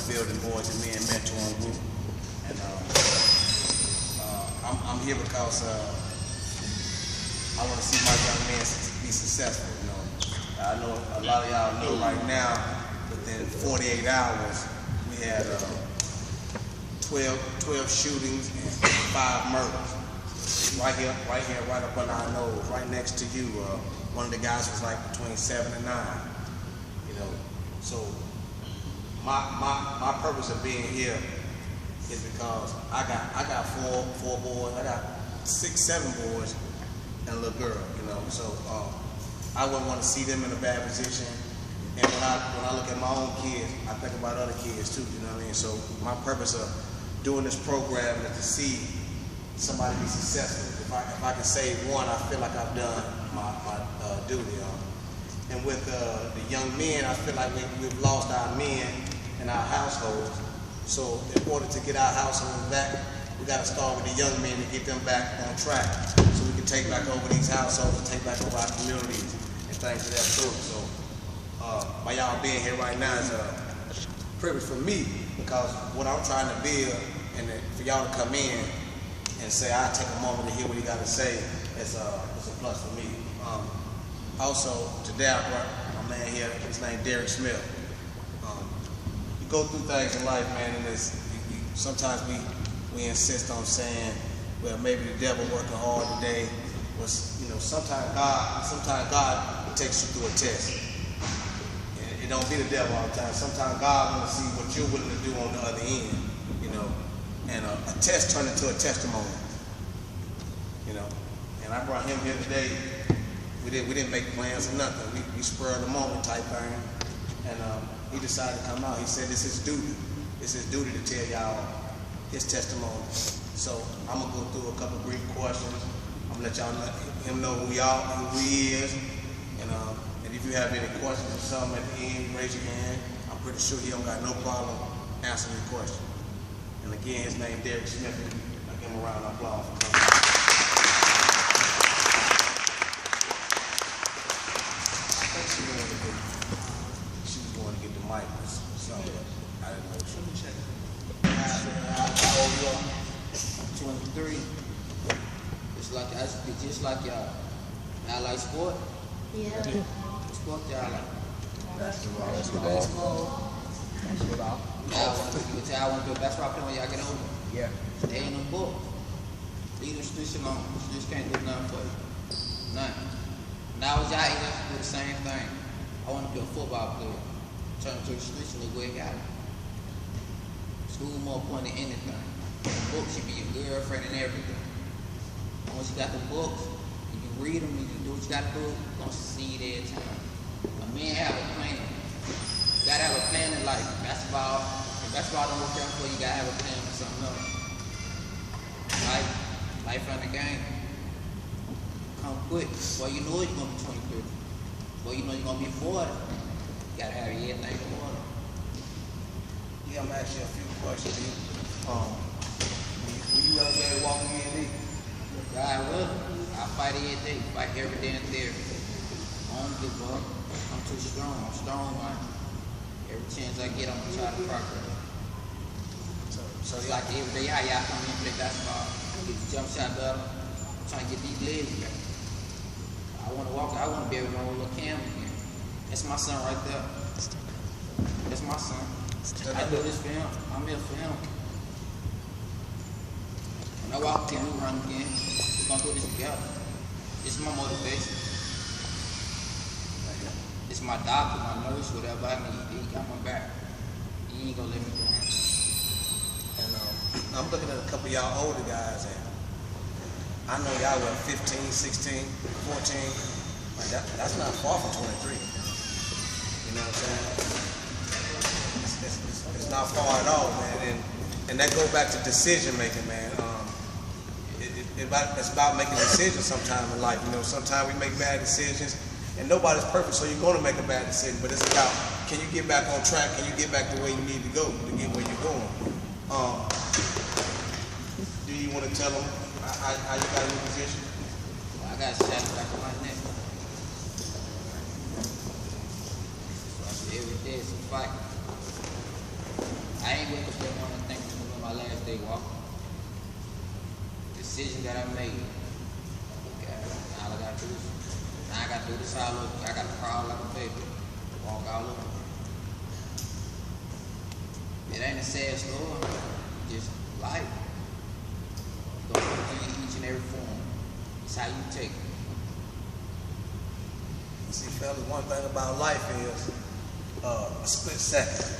building boys and men mentoring group. And I'm here because I want to see my young men be successful. You know, I know a lot of y'all know right now, within 48 hours, we had 12 shootings and 5 murders. Right here, right up on our nose, right next to you. One of the guys was like between 7 and 9. You know, so my purpose of being here is because I got four boys, I got 6, 7 boys, and a little girl. You know, so I wouldn't want to see them in a bad position. And when I look at my own kids, I think about other kids too. You know what I mean? So my purpose of doing this program is to see somebody be successful. If I can save one, I feel like I've done my duty. And with the young men, I feel like we've lost our men in our households. So in order to get our households back, we got to start with the young men to get them back on track, so we can take back over these households and take back over our communities and things of that sort. So by y'all being here right now is a privilege for me, because what I'm trying to build, and for y'all to come in and say, I'll take a moment to hear what he got to say, it's a plus for me. Also, today I brought my man here, his name Derek Smith. You go through things in life, man, and sometimes we insist on saying, well, maybe the devil working hard today. You know, sometimes God takes you through a test. And it don't be the devil all the time. Sometimes God wants to see what you're willing to do on the other end, you know. And a test turned into a testimony, you know. And I brought him here today. We didn't make plans or nothing. We spur of the moment type thing. And he decided to come out. He said, this is duty. It's his duty to tell y'all his testimony. So I'm gonna go through a couple brief questions. I'm gonna let him know who he is. And if you have any questions or something at the end, raise your hand. I'm pretty sure he don't got no problem answering your question. And again, his name Derek Smith. I give him a round of applause for coming. I think she was going to get the mic or something. I didn't know. Let me check. How old you are? 23. Just like y'all. Y'all like sport? Yeah. What sport y'all like? Basketball. Y'all want to do basketball player when y'all get older? Yeah. They ain't no books. Leave them streets alone. You just can't do nothing for you. Nothing. Now as y'all age, I do the same thing. I want to be a football player. Turn to the streets and look where you got it. School more important than anything. Books should be your girlfriend and everything. And once you got the books, you can read them, you can do what you got to do, you're going to succeed every time. A man have a plan. You got to have a plan in life. Basketball, if basketball don't work out for you, you got to have a plan for something else. Life on the game. Come quick. Well, you know you're going to be 23. Well, you know you're going to be 40. You got to have everything in order. Yeah, I'm asking you a few questions. Will you ever be able to walk in here? God will. I fight every day. Fight every day in theory. I don't give up. I'm too strong. I'm strong, man. Every chance I get, I'm going to try to progress. So it's like every day, how y'all come in and play basketball. Get the jump shot better. I'm trying to get these legs back. I want to walk. I want to be able to roll a camera again. That's my son right there. That's my son. I do this for him. I'm here for him. When I walk in, we run again. We're going to do this together. It's my motivation. It's my doctor, my nurse, whatever I need. He got my back. He ain't going to let me down. And I'm looking at a couple of y'all older guys, and I know y'all were 15, 16, 14. Like that's not far from 23. You know what I'm saying? It's not far at all, man. And that goes back to decision making, man. It's about making decisions sometimes in life. You know, sometimes we make bad decisions, and nobody's perfect, so you're going to make a bad decision. But it's about, can you get back on track? Can you get back the way you need to go to get where you're going? Do you want to tell them how you got in your position? Well, I got shot back on my neck. Every day it's a fight. I can't wake up that morning and think it's gonna be my last day walking. Decision that I made. Okay, now I gotta do this. Now I gotta do this all over. I gotta crawl like a baby. Walk all over. It ain't a sad story. Just life. Go through each and every form. It's how you take it. See, fellas, one thing about life is a split second.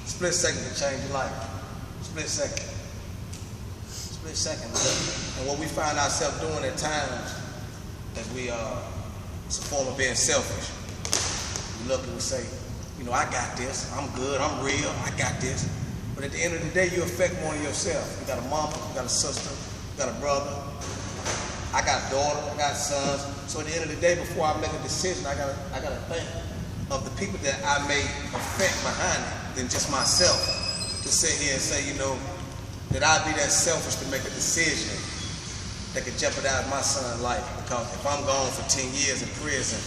Split second can change your life. Split second. Split second. And what we find ourselves doing at times that we it's a form of being selfish. We look and we say, you know, I got this. I'm good. I'm real. I got this. But at the end of the day, you affect more than yourself. You got a mama. You got a sister. You got a brother. I got a daughter. I got sons. So at the end of the day, before I make a decision, I gotta think of the people that I may affect behind it than just myself. To sit here and say, you know, that I'd be that selfish to make a decision that could jeopardize my son's life. Because if I'm gone for 10 years in prison,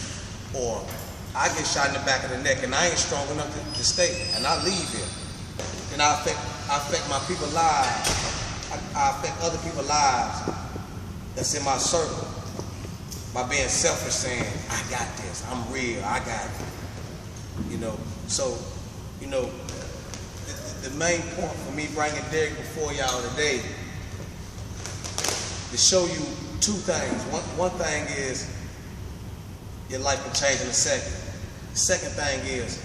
or I get shot in the back of the neck and I ain't strong enough to stay, and I leave here, then I affect my people's lives. I affect other people's lives that's in my circle by being selfish, saying, I got this, I'm real, I got it. You know, so, you know, the main point for me bringing Derek before y'all today to show you two things. One thing is your life can change in a second. The second thing is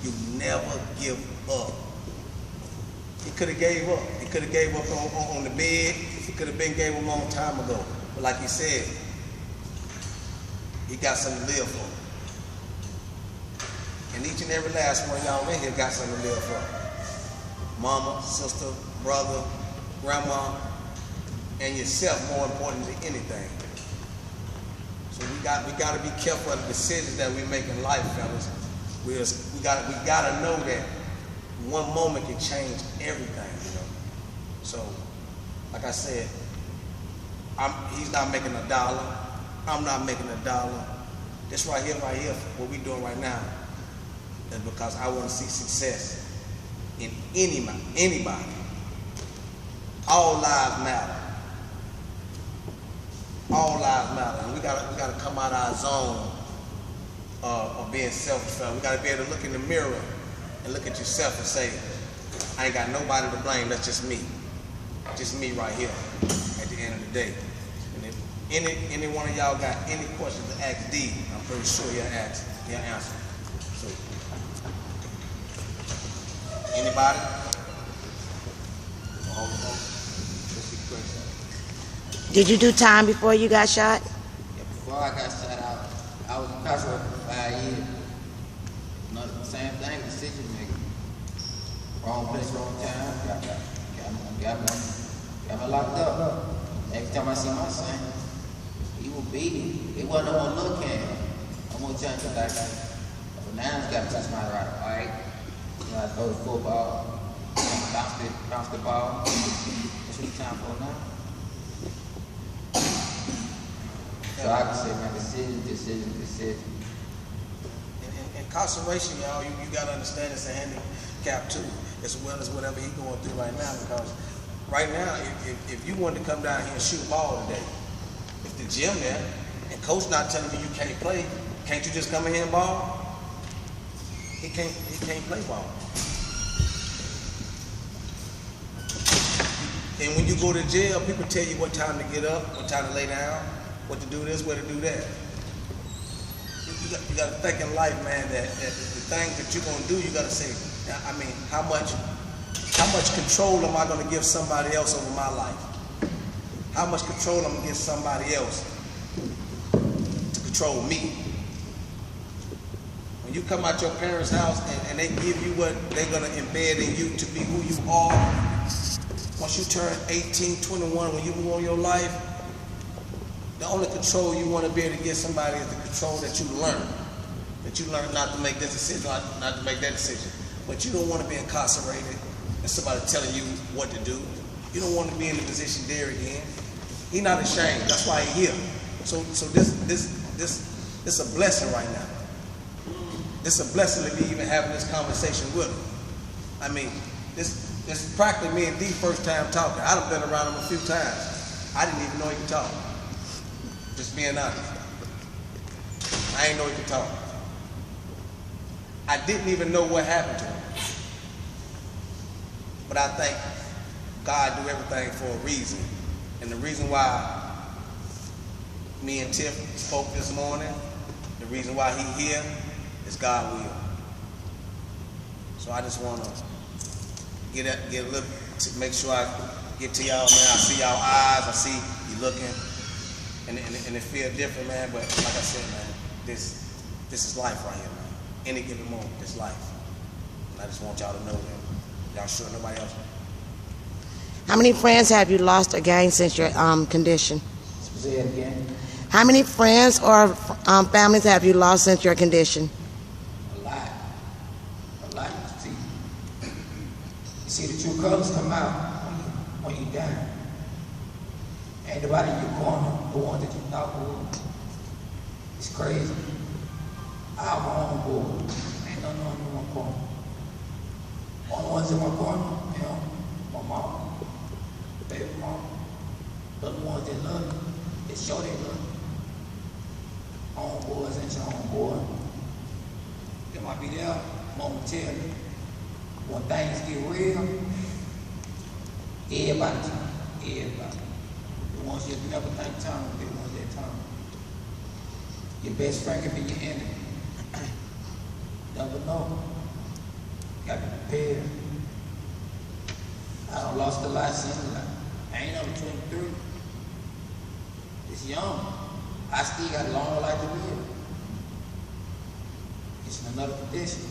you never give up. He could have gave up. He could have gave up on the bed. He could have been gave up a long time ago. But like he said, he got something to live for. And each and every last one of y'all in here got something to live for. Mama, sister, brother, grandma, and yourself more important than anything. So we got to be careful of the decisions that we make in life, fellas. We got to know that one moment can change everything, you know. So, like I said, he's not making $1. I'm not making $1. This right here, what we're doing right now, is because I want to see success in anybody. All lives matter. All lives matter. And we gotta come out of our zone of being selfish. We gotta be able to look in the mirror and look at yourself and say, I ain't got nobody to blame, that's just me. Just me right here at the end of the day. And if any one of y'all got any questions to ask D, I'm pretty sure he'll answer. So, anybody? What's your question? Did you do time before you got shot? Yeah, before I got shot out, I was incarcerated for 5 years. Same thing, decision making. Wrong place, wrong time. Got me locked up. Every time I see my son, he will beat him. It wasn't no more look at him. No more change of that. But now it's got to touch my right. You know, I throw the football, bounce the ball. That's what it's time for now. So I can say my decision. Incarceration, y'all, you gotta understand it's a handicap too, as well as whatever he's going through right now. Because right now, if you wanted to come down here and shoot ball today, if the gym there and coach not telling you can't play, can't you just come in here and ball? He can't play ball. And when you go to jail, people tell you what time to get up, what time to lay down, what to do this, what to do that. You got to think in life, man, that the things that you're going to do, you got to say, I mean, how much control am I going to give somebody else over my life? How much control am I going to give somebody else to control me? When you come out your parents' house and they give you what they're going to embed in you to be who you are, once you turn 18, 21, when you move on your life, the only control you want to be able to give somebody is the control that you learn. That you learn not to make this decision, not to make that decision. But you don't want to be incarcerated and somebody telling you what to do. You don't want to be in the position there again. He's not ashamed. That's why he's here. So this is a blessing right now. It's a blessing to be even having this conversation with him. I mean, this is practically me and D first time talking. I've been around him a few times. I didn't even know he could talk. Just being honest. I didn't know he could talk. I didn't even know what happened to him. But I think God do everything for a reason. And the reason why me and Tiff spoke this morning, the reason why he here is God will. So I just want to get a little, to make sure I get to y'all, man. I see y'all eyes, I see you looking, and it feel different, man. But like I said, man, this is life right here, man. Any given moment, this life. And I just want y'all to know that. Y'all sure nobody else? How many friends have you lost or gained since your condition? Say it again. How many friends or families have you lost since your condition? A lot. You see the true colors come out when you die. Ain't nobody in your corner, the one that you thought would. It's crazy. I'm on board. Ain't no one in my corner. Only ones in my corner, you know, my mom, baby mom. The ones that love you, that show they love you. Homeboys ain't your homeboy. They might be there momentarily. When things get real, everybody turn. Everybody. The ones you never think turn, the ones that turn. Your best friend can be your enemy. Never know. Gotta be prepared. I done lost a lot since I ain't over 23. It's young. I still got a long life to live. It's in another condition.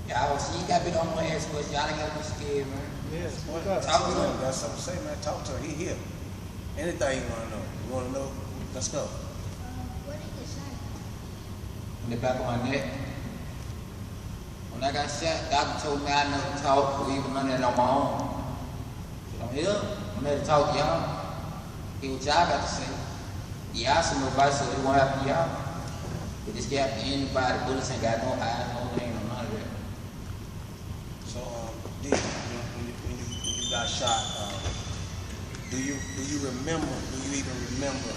Y'all see, you got me on my ass, but y'all ain't got to be scared, man. Yes, boy. Talk to him. Got something to say, man. Talk to her. He here. Anything you want to know. You want to know? Let's go. What did you say? In the back of my neck. When I got shot, doctor told me I never talk or even none of that on my own. So I'm here. I'm here to talk to y'all. Hear what y'all got to say. Y'all some advice so it won't happen to y'all. But this can't happen to anybody. Bullets ain't got no eyes, no name, no none of that. So, D, when you got shot, do you remember? Do you even remember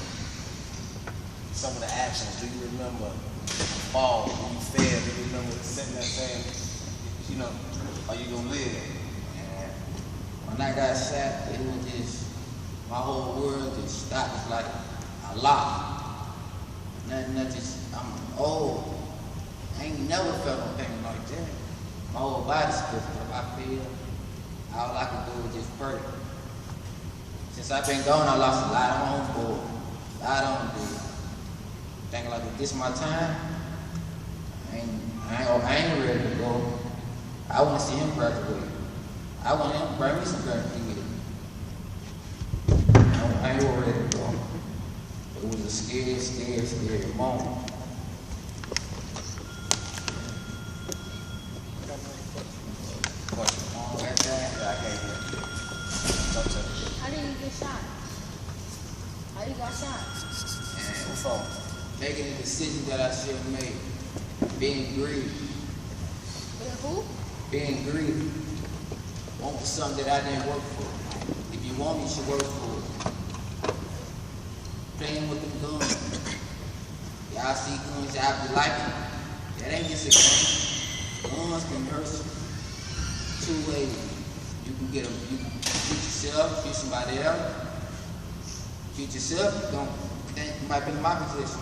some of the actions? Do you remember the fall? When you fell? Do you remember sitting there saying, you know, are you gonna live? And when I got shot, it was just my whole world just stopped. It's like a lock. Nothing. I'm old. I ain't never felt no pain like that. My whole body's different. If I feel, all I can do is just pray. Since I've been gone, I lost a lot on board. A lot on board. Thinking like if this is my time, I ain't ready to go. I want to see him graduate. I want him to bring me some graduate. I ain't ready to go. It was a scary moment. Question. All that time. Yeah, I can't hear. Talk to her. How did you get shot? How you got shot? Who And phone? making the decision that I should have made. Being greedy. With who? Being greedy. Want for something that I didn't work for. If you want me, you should work for it. Playing with them guns. Y'all see guns, y'all be liking. That ain't just a gun. Guns can hurt you two ways. You can get them, you can shoot yourself, shoot somebody else. Shoot yourself, you might be in my position.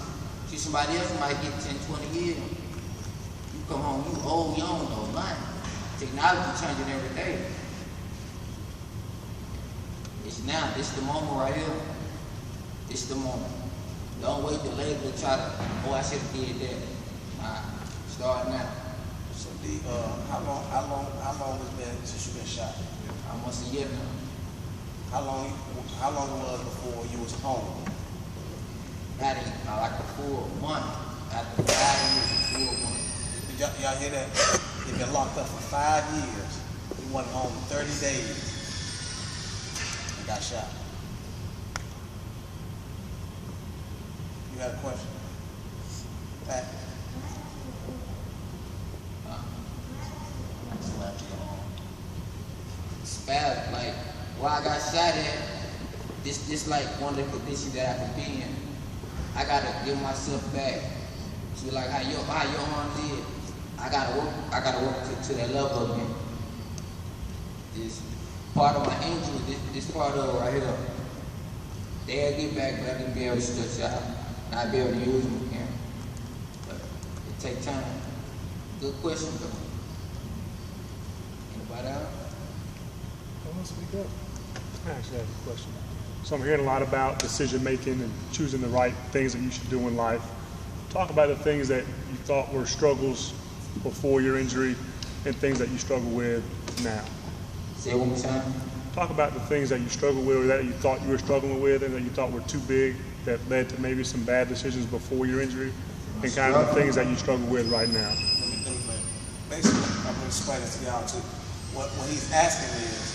Shoot somebody else, you might get 10, 20 years. You come home, you old, young, no mind. Technology changing every day. It's now, this the moment right here. This the moment. Don't wait till later to try to, I should have did that. Nah, start now. So D, how long has it been since you been shot? Almost a year now. How long it was before you was home? That ain't like a full month. After 5 years, a full month. Did y'all hear that? They've been locked up for 5 years. He went home 30 days and got shot. You had a question? Pat? fast. Like where I got shot at, this like one of the conditions that I could be in. I gotta give myself back to like how your arm did. I gotta work to that level again. This part of my injury, this part of it right here. They'll get back, but I can be able to stretch out. And I'll be able to use them again. But it takes time. Good question though. Anybody else? I want to speak up. I actually have a question. So I'm hearing a lot about decision making and choosing the right things that you should do in life. Talk about the things that you thought were struggles before your injury and things that you struggle with now. Say it one more time. Talk about the things that you struggle with or that you thought you were struggling with and that you thought were too big that led to maybe some bad decisions before your injury and kind of the things that you struggle with right now. Basically, I'm going to explain it to y'all too. What he's asking is,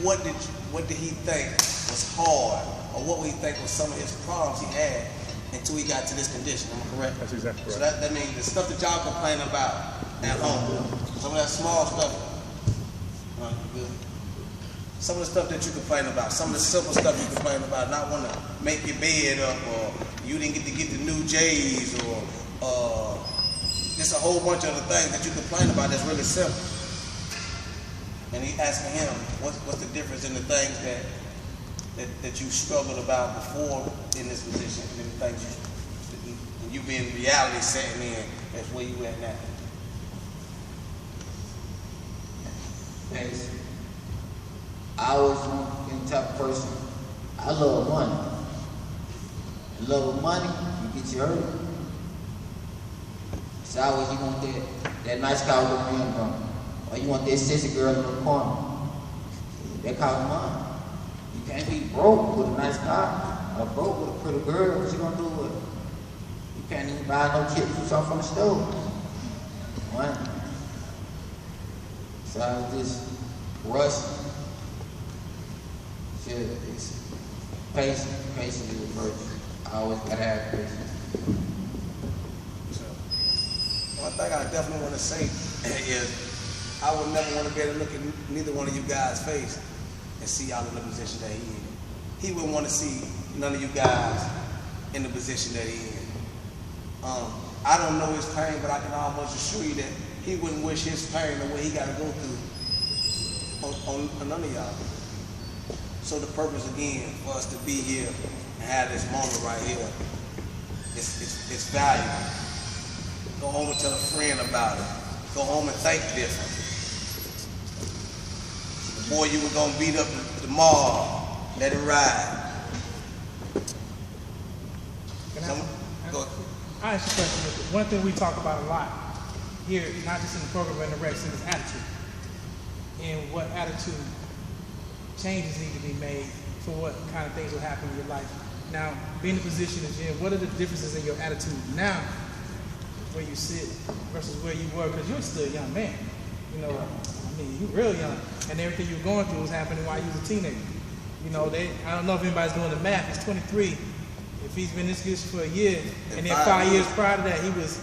what did he think was hard, or what would he think was some of his problems he had until he got to this condition? Am I correct? That's exactly right. So that means the stuff that y'all complain about at home, some of that small stuff. Good. Some of the stuff that you complain about, some of the simple stuff you complain about, not want to make your bed up, or you didn't get the new J's, or just a whole bunch of other things that you complain about that's really simple. And he asking him, what's the difference in the things that you struggled about before in this position, and the things you being reality setting in, that's where you at now. Thanks. I always want been the type of person. I love money. The love of money, you get you hurt. So always you want that nice car with the rims on, or you want that sissy girl in the corner. That costs money. You can't be broke with a nice car, or broke with a pretty girl. What you gonna do with it? You can't even buy no chips off from the stove. What? So I was just rushing. It's patience is a virtue. I always gotta have patience. So, one thing I definitely want to say is, I would never want to be able to look at neither one of you guys' face and see y'all in the position that he in. He wouldn't want to see none of you guys in the position that he in. I don't know his pain, but I can almost assure you that he wouldn't wish his pain the way he got to go through on none of y'all. So the purpose again for us to be here and have this moment right here, it's valuable. Go home and tell a friend about it. Go home and think different. The boy you were gonna beat up tomorrow, let it ride. I ask you a question. One thing we talk about a lot here, not just in the program but in the Rex, is attitude. And what attitude changes need to be made for what kind of things will happen in your life. Now, being in the position of Jim, what are the differences in your attitude now, where you sit versus where you were? Because you're still a young man. You know, I mean, you're real young, and everything you were going through was happening while you was a teenager. You know, I don't know if anybody's doing the math. He's 23. If he's been this good for a year, and then 5 years prior to that, he was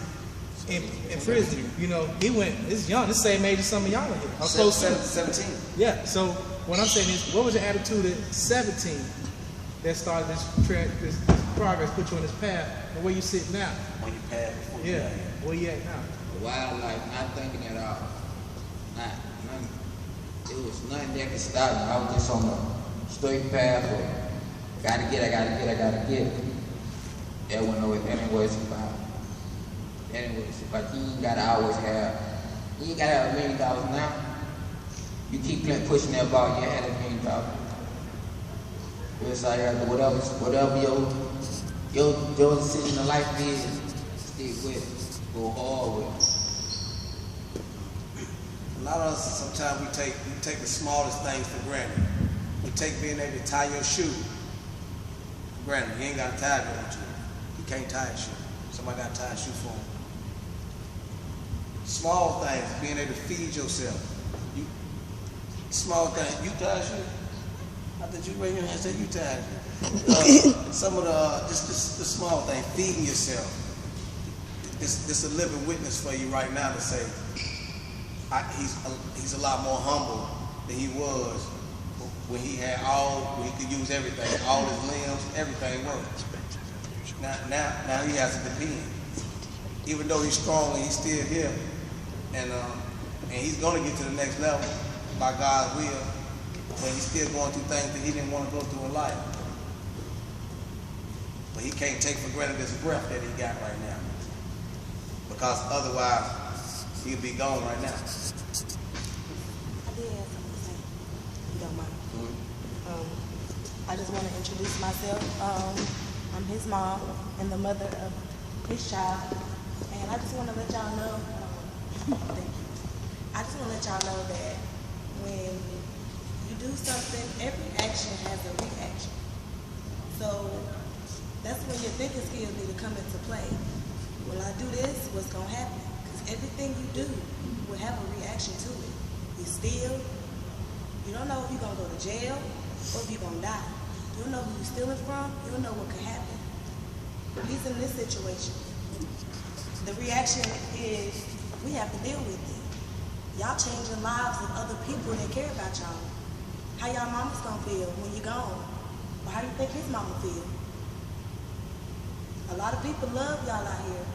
in prison. You know, he went. This young, this same age as some of y'all in here. I'm close to 17. Yeah. So what I'm saying is, what was your attitude at 17 that started this progress, put you on this path, and where you sit now? On your path before you Yeah. Where you at now? Wild life, not thinking at all. Nothing. It was nothing that could stop me. I was just on a straight path of I gotta get. That wasn't no way. That ain't what it's about. That ain't what it's about. You ain't gotta always have. You ain't gotta have $1 million now. You keep pushing that ball, you had $1 million. It's like whatever your decision in life is, stick with it. Go hard with it. A lot of us, sometimes we take the smallest things for granted. We take being able to tie your shoe for granted. You ain't got to tie it with you. You can't tie a shoe. Somebody got to tie a shoe for him. Small things, being able to feed yourself. Small things. You tie a shoe? I thought you raised your hand and said you tied it. Some of just the small things, feeding yourself. This a living witness for you right now to say, he's a lot more humble than he was when he could use everything, all his limbs, everything worked. Now he has to depend. Even though he's strong and he's still here, and he's gonna get to the next level by God's will, but he's still going through things that he didn't want to go through in life. But he can't take for granted this breath that he got right now, because otherwise he'd be gone right now. I did have something to say, if you don't mind. I just want to introduce myself. I'm his mom and the mother of his child, and I just want to let y'all know, thank you. I just want to let y'all know that when you do something, every action has a reaction. So that's when your thinking skills need to come into play. When I do this, what's going to happen? Because everything you do will have a reaction to it. You steal, you don't know if you're going to go to jail or if you're going to die. You don't know who you're stealing from, you don't know what could happen. He's in this situation. The reaction is we have to deal with it. Y'all changing lives of other people that care about y'all. How y'all mama's gonna feel when you're gone? Or how do you think his mama feel? A lot of people love y'all out here.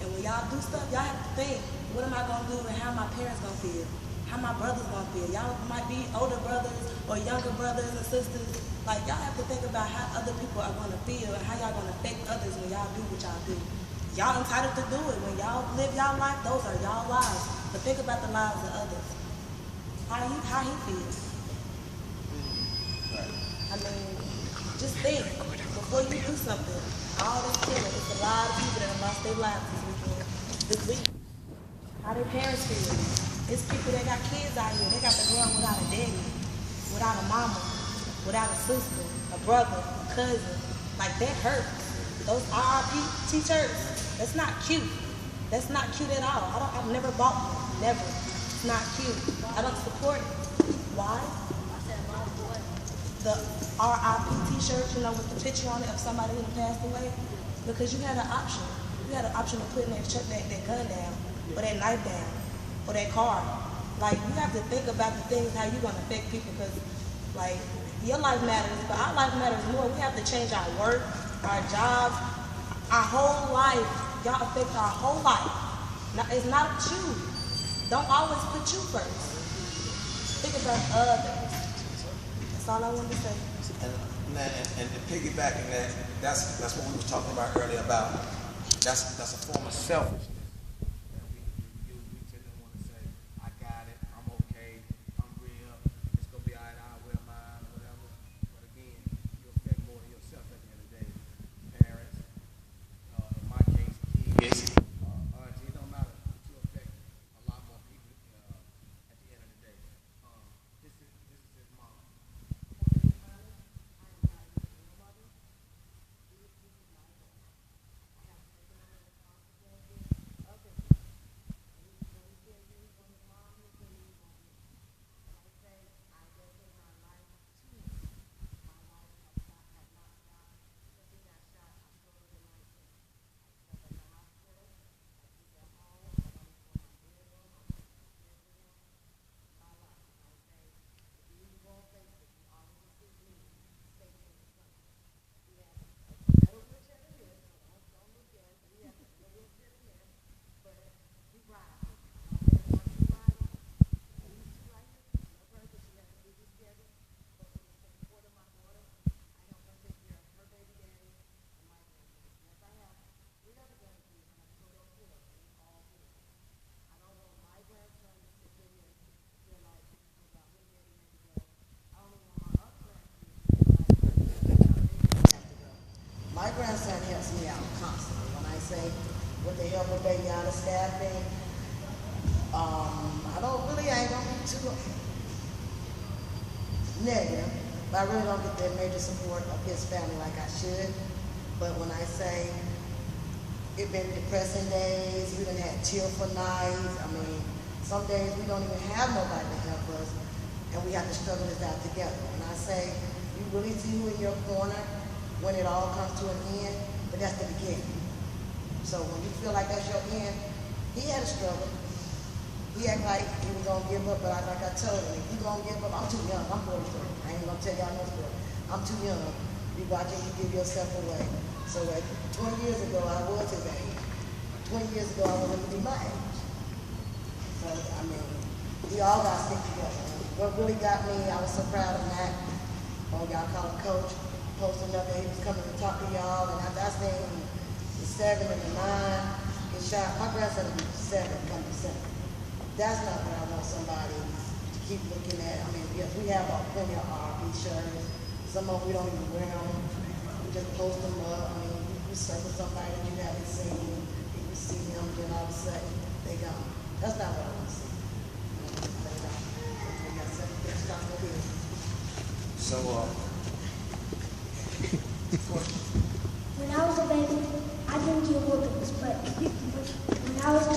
And when y'all do stuff, y'all have to think, what am I gonna do and how my parents gonna feel? How my brothers gonna feel? Y'all might be older brothers or younger brothers and sisters. Like, y'all have to think about how other people are gonna feel and how y'all gonna affect others when y'all do what y'all do. Y'all entitled to do it. When y'all live y'all life, those are y'all lives. But think about the lives of others. How he feels. I mean, just think, before you do something, all this killing, it's a lot of people that have lost their lives this week. How their parents feel. It's people that got kids out here, they got to grow up without a daddy, without a mama, without a sister, a brother, a cousin. Like, that hurts. Those RIP t-shirts, that's not cute. That's not cute at all. I've never bought one, never. It's not cute. I don't support it. Why? The RIP t-shirt, you know, with the picture on it of somebody who passed away, because you had an option. You had an option of putting that gun down, or that knife down, or that car. Like, you have to think about the things, how you're gonna affect people, because, like, your life matters, but our life matters more. We have to change our work, our jobs, our whole life. Y'all affect our whole life. Now, it's not you. Don't always put you first. Think about others. That's all I wanted to say. And piggybacking that's what we were talking about earlier about that's a form of selfishness. We tend to want to say, I got it, I'm okay, I'm real, it's gonna be all right, I'll wear mine or whatever. But again, you affect more than yourself at the end of the day. Parents, in my case, kids, it don't matter, but you affect a lot more people at the end of the day. This is his mom. My grandson helps me out constantly. When I say what the help of baby out of staffing, I ain't gonna be too negative, but I really don't get that major support of his family like I should. But when I say it been depressing days, we done had tearful nights. I mean, some days we don't even have nobody to help us, and we have to struggle this out together. When I say you really see who in your corner when it all comes to an end, but that's the beginning. So when you feel like that's your end, he had a struggle. he act like he was gonna give up, but like I told him, if you gonna give up, I'm too young. I'm 43. I ain't gonna tell y'all no story. I'm too young. You watching you give yourself away. So at 20 years ago, I was his age. 20 years ago, I wanted to be my age. So I mean, we all got to stick together. What really got me, I was so proud of Mac. Oh, y'all call him Coach. Posting up that he was coming to talk to y'all, and after I seen the 7 and the 9 get shot. My grandson will be 7 come December. That's not what I want somebody to keep looking at. I mean, yes, we have plenty of RP shirts. Some of them we don't even wear them. We just post them up. I mean, you circle somebody that you haven't seen. People see them, then all of a sudden they gone. That's not what I want to see. So, When I was a baby, I didn't get whoopings, but when I was 2,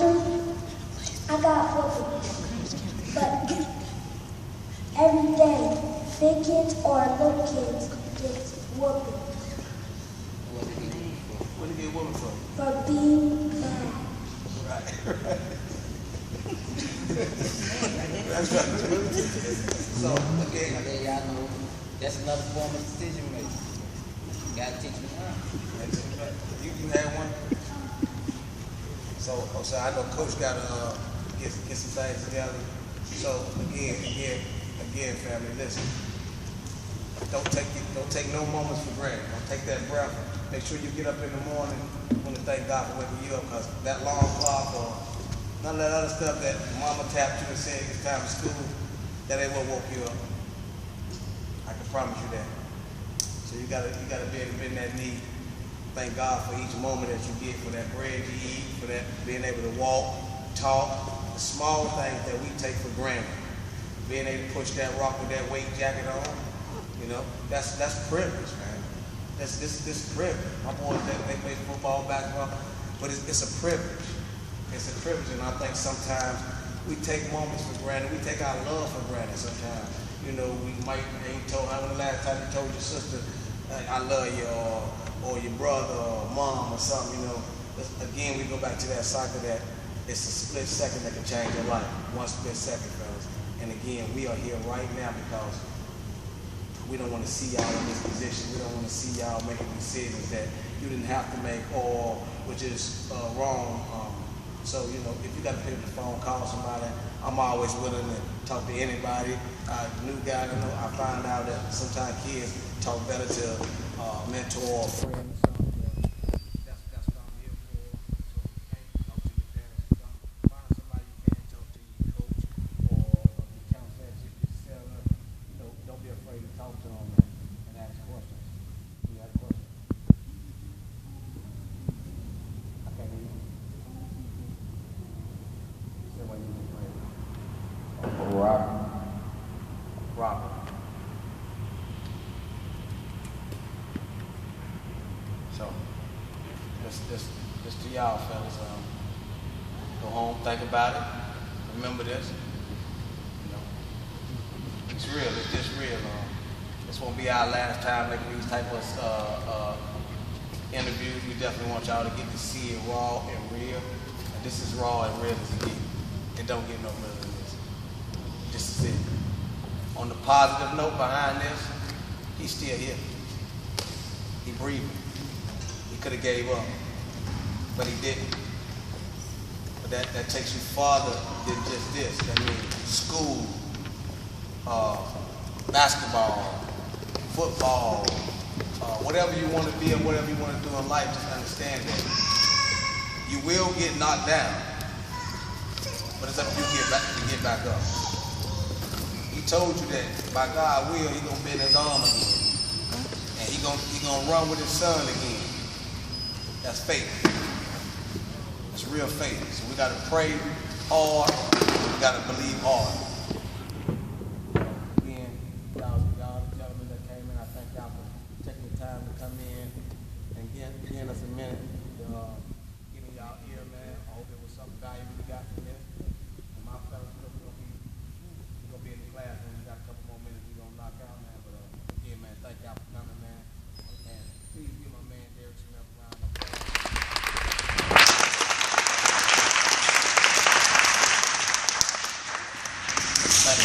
I got whoopings. But every day, big kids or little kids get whoopings what did you get woman for? for being bad. Right. That's right. So, again, And then y'all know that's another form of decision making. You gotta teach them how. you had one? So I know Coach got to get some things together. So again, family, listen. Don't take no moments for granted. Don't take that breath. Make sure you get up in the morning. Want to thank God for waking you up, because that long clock or none of that other stuff that mama tapped you and said it's time for school, that ain't what woke you up. I can promise you that. So you gotta be able to bend that knee. Thank God for each moment that you get, for that bread you eat, for that being able to walk, talk, the small things that we take for granted. Being able to push that rock with that weight jacket on, you know, that's privilege, man. This privilege. My boys, they play football, basketball, but it's a privilege. It's a privilege, and I think sometimes we take moments for granted. We take our love for granted sometimes. You know, we might ain't told, how when the last time you told your sister, I love you, or your brother, or mom, or something, you know. Again, we go back to that cycle that it's a split second that can change your life. One split second, fellas. And again, we are here right now because we don't want to see y'all in this position. We don't want to see y'all making decisions that you didn't have to make, or which is wrong. So, you know, if you got to pick up the phone, call somebody, I'm always willing to talk to anybody. New guy, you know, I find out that sometimes kids talk better to mentor or friend or something. That's what I'm here for. So if you can't talk to your parents or something, find somebody you can talk to, your coach or your counselor, your seller. You know, don't be afraid to talk to them and ask questions. You got a question? I can't hear you. Say what you need to pray. Robert. So, this to y'all, fellas. Go home, think about it. Remember this. You know, it's real. It's just real. This won't be our last time making these type of interviews. We definitely want y'all to get to see it raw and real. And this is raw and real as it gets. It don't get no realer than this. This is it. On the positive note behind this, he's still here. He breathing. He could have gave up, but he didn't. But that takes you farther than just this. That means school, basketball, football, whatever you want to be or whatever you want to do in life, just understand that you will get knocked down, but it's up to you to get back up. He told you that by God's will, he's gonna bend his arm again. And he gonna run with his son again. That's faith. That's real faith. So we gotta pray hard, we gotta believe hard. Again, y'all the gentlemen that came in, I thank y'all for taking the time to come in and giving us a minute to giving y'all ear, man. I hope it was something valuable we got from this. And my fellas, we're gonna be in the classroom. We got a couple more minutes we're gonna knock out, man. But again, man, thank y'all for coming, man. And please give my man Derek Smith a round of applause.